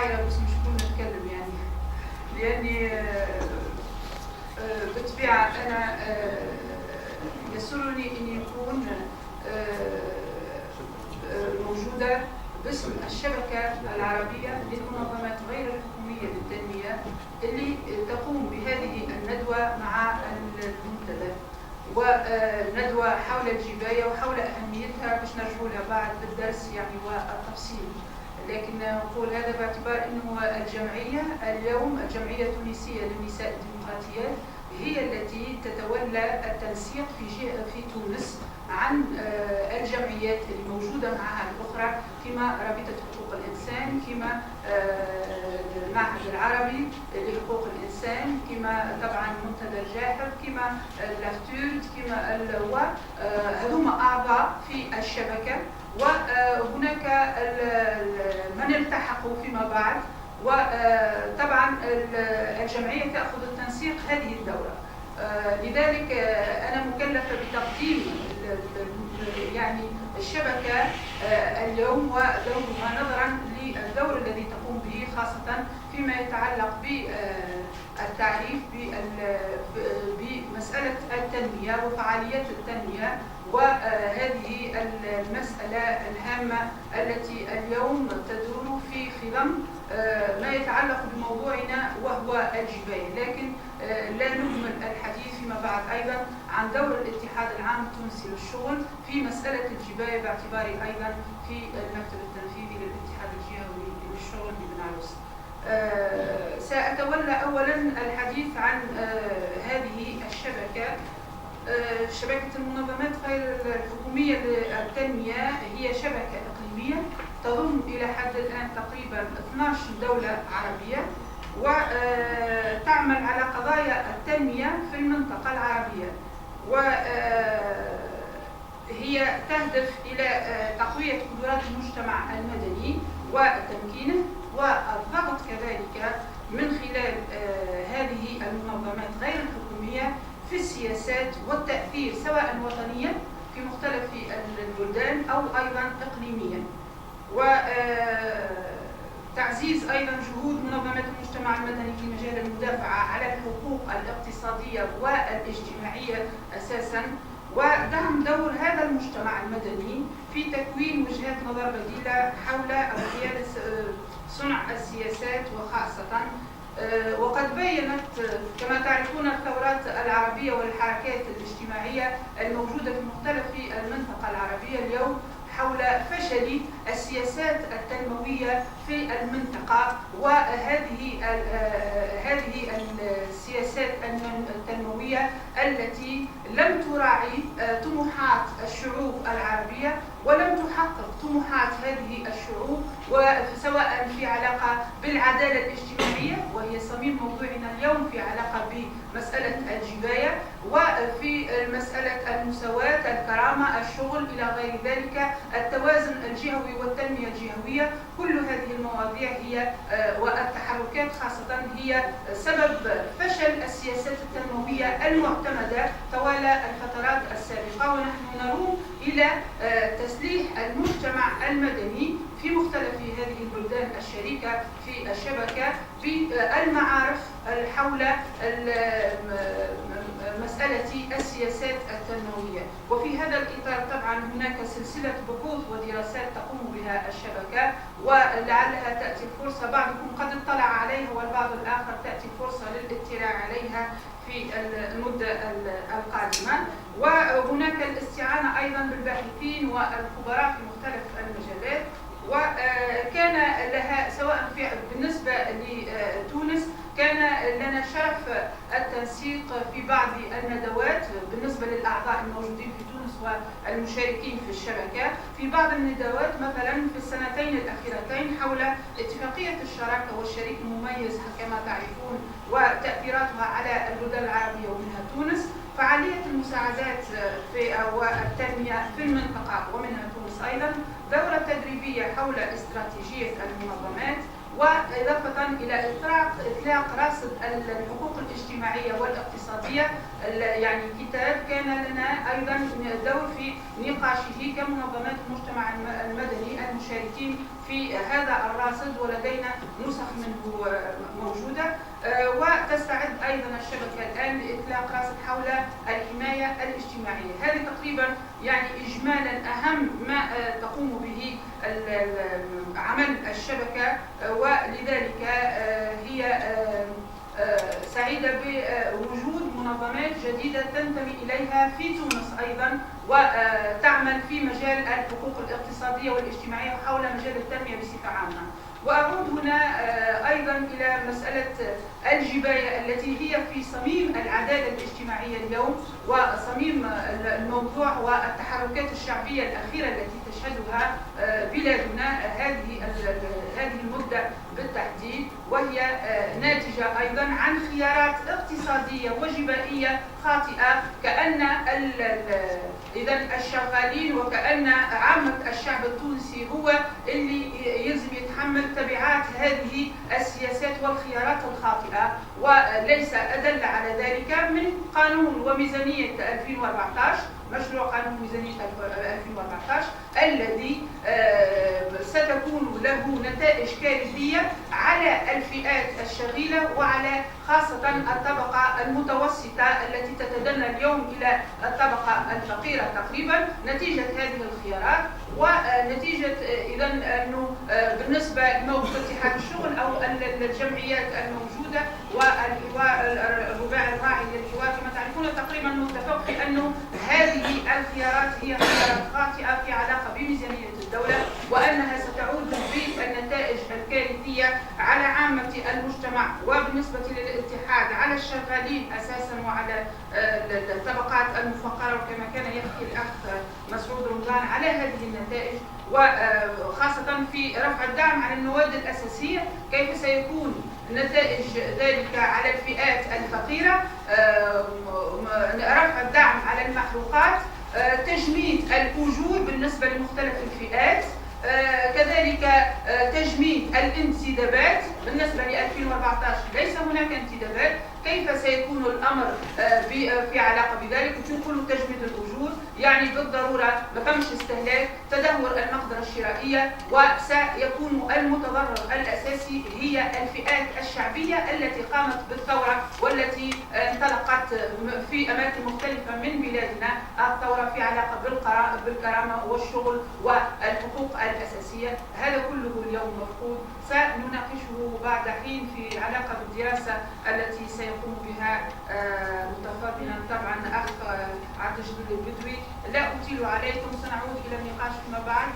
حاجة بس مش كون نتكلم يعني، لأني بالطبيعة أنا يسرني أن يكون موجودة باسم الشبكة العربية للمنظمات غير الحكومية للتنمية اللي تقوم بهذه الندوة مع المنتدى، وندوة حول الجباية وحول أهميتها باش نرجعوا لها بعد بالدرس يعني والتفصيل. لكن نقول هذا باعتبار أنه الجمعية اليوم الجمعية التونسية للنساء الديمقراطيات هي التي تتولى التنسيق في تونس عن الجمعيات الموجودة معها الأخرى، كما رابطة حقوق الإنسان، كما المعهد العربي لحقوق الإنسان، كما طبعا منتدى الجاحظ، كما لافتورد، كما هذوما أعضاء في الشبكة، وهناك من التحقوا فيما بعد. وطبعا الجمعية تأخذ التنسيق هذه الدورة، لذلك أنا مكلفة بتقديم يعني الشبكة اليوم ودورها نظرا للدور الذي تقوم به، خاصة فيما يتعلق بالتعريف بمسألة التنمية وفعاليات التنمية، وهذه المسألة الهامة التي اليوم تدور في خضم ما يتعلق بموضوعنا وهو الجباية. لكن لا نكمل الحديث فيما بعد أيضا عن دور الاتحاد العام التونسي للشغل في مسألة الجباية، باعتباري أيضا في المكتب التنفيذي للاتحاد الجهوي للشغل ببن عروس. سأتولى أولا الحديث عن هذه الشبكة. شبكة المنظمات غير الحكومية للتنمية هي شبكة إقليمية تضم إلى حد الآن تقريبا 12 دولة عربية، وتعمل على قضايا التنمية في المنطقة العربية، وهي تهدف إلى تقوية قدرات المجتمع المدني وتمكينه والضغط كذلك من خلال هذه المنظمات غير الحكومية في السياسات والتأثير سواء وطنيا في مختلف البلدان أو أيضا إقليميا، وتعزيز أيضا جهود منظمات المجتمع المدني في مجال المدافعة على الحقوق الاقتصادية والاجتماعية أساسا، ودعم دور هذا المجتمع المدني في تكوين وجهات نظر بديلة حول أولويات صنع السياسات، وخاصة وقد بيّنت كما تعرفون الثورات العربية والحركات الاجتماعية الموجودة في مختلف المنطقة العربية اليوم حول فشل السياسات التنموية في المنطقة، وهذه السياسات التنموية التي لم تراعي طموحات الشعوب العربية ولم تحقق طموحات هذه الشعوب، وسواء في علاقة بالعدالة الاجتماعية وهي صميم موضوعنا اليوم في علاقة بمسألة الجباية، وفي مسألة المساواة، الكرامة، الشغل إلى غير ذلك، التوازن الجهوي والتنمية الجهوية. كل هذه المواضيع هي والتحركات خاصة هي سبب فشل السياسات التنموية المعتمدة طوال الفترات السابقة، ونحن نروم إلى تسليح المجتمع المدني في مختلف هذه البلدان الشريكة في الشبكة بالمعارف حول مسألة السياسات التنموية. وفي هذا الإطار طبعا هناك سلسلة بحوث ودراسات تقوم بها الشبكة، ولعلها تأتي الفرصة، بعضكم قد اطلع عليها والبعض الآخر تأتي فرصة للاطلاع عليها في المدة القادمة. وهناك الاستعانة أيضا بالباحثين والخبراء في مختلف المجالات، وكان لها سواء بالنسبة لتونس كان لنا شرف التنسيق في بعض الندوات بالنسبة للأعضاء الموجودين في تونس والمشاركين في الشبكة، في بعض الندوات مثلا في السنتين الأخيرتين حول اتفاقية الشراكة والشريك المميز كما تعرفون وتأثيراتها على البلدان العربية ومنها تونس، فعالية المساعدات والتنمية في المنطقة ومنها تونس أيضا، دورة تدريبية حول استراتيجية المنظمات، وإضافة إلى إطلاق راصد الحقوق الاجتماعية والاقتصادية، يعني كتاب كان لنا أيضا دور في نقاشه كمنظمات المجتمع المدني المشاركين اليتيم في هذا الراصد، ولدينا نسخ منه موجودة. وتستعد أيضا الشبكة الآن لإطلاق راصد حول الحماية الاجتماعية. هذه تقريبا يعني إجمالا أهم ما تقوم به عمل الشبكة، ولذلك هي سعيدة بوجود منظمات جديدة تنتمي إليها في تونس أيضا، وتعمل في مجال الحقوق الاقتصادية والاجتماعية وحول مجال التنمية بصفة عامة. وأعود هنا أيضا إلى مسألة الجباية التي هي في صميم العدالة الاجتماعية اليوم، وصميم الموضوع والتحركات الشعبية الأخيرة التي تشهدها بلادنا هذه المدة بالتحديد، وهي ناتجة أيضا عن خيارات اقتصادية وجبائية خاطئة، كأن إذا الشغالين وكأن عامة الشعب التونسي هو اللي يلزم يتحمل تبعات هذه السياسات والخيارات الخاطئة، وليس أدل على ذلك من قانون وميزانية 2014، مشروع قانون ميزانية 2014 الذي ستكون له نتائج كارثية على الفئات الشغيلة وعلى خاصة الطبقة المتوسطة التي تتدنى اليوم إلى الطبقة الفقيرة تقريبا نتيجة هذه الخيارات. ونتيجة إذا أنه بالنسبة لموضوع اتحاد الشغل أو الجمعيات الموجودة والرباعي الراعي للحوار كما تعرفون تقريبا متفق في أنه هذه الخيارات هي خيارات خاطئة في علاقة بميزانية الدولة، وأنها ستعود بالنتائج الكارثية على عامة المجتمع، وبالنسبة للاتحاد على الشغالين أساسا وعلى الطبقات المفقرة، وكما كان يحكي الأخ مسعود رمضان على هذه النتائج، وخاصة في رفع الدعم على المواد الأساسية. كيف سيكون نتائج ذلك على الفئات الفقيرة؟ رفع الدعم على المحروقات، تجميد الأجور بالنسبة لمختلف الفئات، كذلك تجميد الانتدابات بالنسبة ل 2014 ليس هناك انتدابات. كيف سيكون الأمر في علاقة بذلك؟ يقولوا تجميد الأجور يعني بالضرورة ما فمش استهلاك، تدهور المقدرة الشرائية، وسيكون المتضرر الأساسي هي الفئات الشعبية التي قامت بالثورة والتي انطلقت في أماكن مختلفة من بلادنا، الثورة في علاقة بالكرامة والشغل والحقوق الأساسية. هذا كله اليوم مفقود، سنناقشه بعد حين في علاقة بالدراسة التي سيقوم بها متفضلا طبعا أخ عبد الجليل البدوي. لا أطيل عليكم، سنعود إلى النقاش فيما بعد.